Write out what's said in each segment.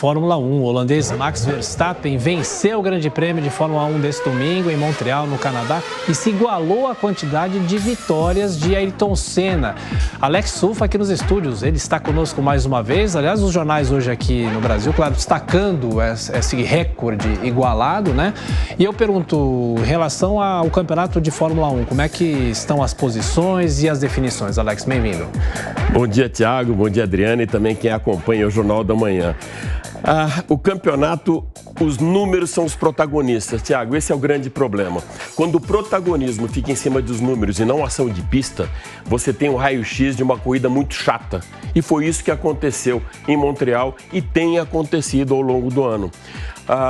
Fórmula 1, o holandês Max Verstappen venceu o Grande Prêmio de Fórmula 1 desse domingo em Montreal, no Canadá, e se igualou à quantidade de vitórias de Ayrton Senna. Alex Sulfa aqui nos estúdios, ele está conosco mais uma vez. Aliás, os jornais hoje aqui no Brasil, claro, destacando esse recorde igualado, né? E eu pergunto, em relação ao campeonato de Fórmula 1, como é que estão as posições e as definições? Alex, bem-vindo. Bom dia, Thiago. Bom dia, Adriana, e também quem acompanha o Jornal da Manhã. O campeonato, os números são os protagonistas, Thiago, esse é o grande problema. Quando o protagonismo fica em cima dos números e não ação de pista, você tem um raio-x de uma corrida muito chata. E foi isso que aconteceu em Montreal e tem acontecido ao longo do ano.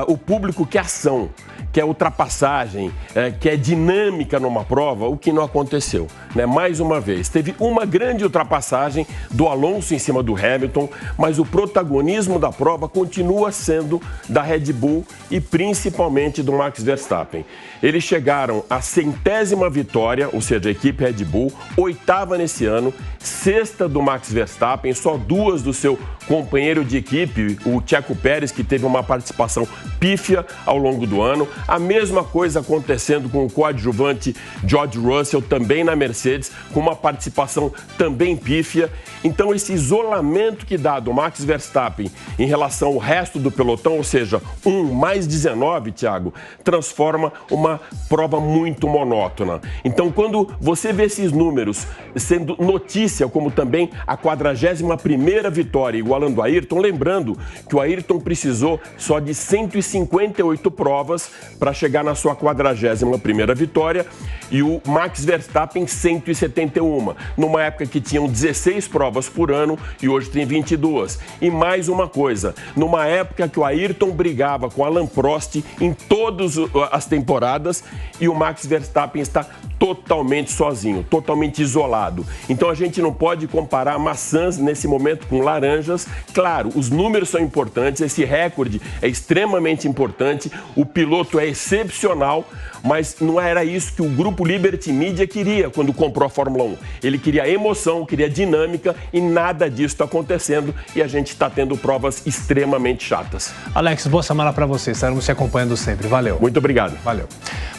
O público quer ação, quer ultrapassagem, quer dinâmica numa prova, o que não aconteceu, né? Mais uma vez, teve uma grande ultrapassagem do Alonso em cima do Hamilton, mas o protagonismo da prova continua sendo da Red Bull e principalmente do Max Verstappen. Eles chegaram à 100ª vitória, ou seja, a equipe Red Bull, 8ª nesse ano, 6ª do Max Verstappen, só 2 do seu companheiro de equipe, o Checo Pérez, que teve uma participação pífia ao longo do ano. A mesma coisa acontecendo com o coadjuvante George Russell, também na Mercedes, com uma participação também pífia. Então, esse isolamento que dá do Max Verstappen em relação ao resto do pelotão, ou seja, 1 mais 19, Thiago, transforma uma prova muito monótona. Então, quando você vê esses números sendo notícia, como também a 41ª vitória igualando o Ayrton, lembrando que o Ayrton precisou só de 158 provas para chegar na sua 41ª vitória e o Max Verstappen 171, numa época que tinham 16 provas por ano e hoje tem 22. E mais uma coisa, numa época que o Ayrton brigava com Alain Prost em todas as temporadas e o Max Verstappen está totalmente sozinho, totalmente isolado. Então a gente não pode comparar maçãs nesse momento com laranjas. Claro, os números são importantes, esse recorde é extremamente importante, o piloto é excepcional, mas não era isso que o grupo Liberty Media queria quando comprou a Fórmula 1. Ele queria emoção, queria dinâmica e nada disso está acontecendo e a gente está tendo provas extremamente chatas. Alex, boa semana para você, estaremos te acompanhando sempre. Valeu. Muito obrigado. Valeu.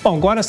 Bom, agora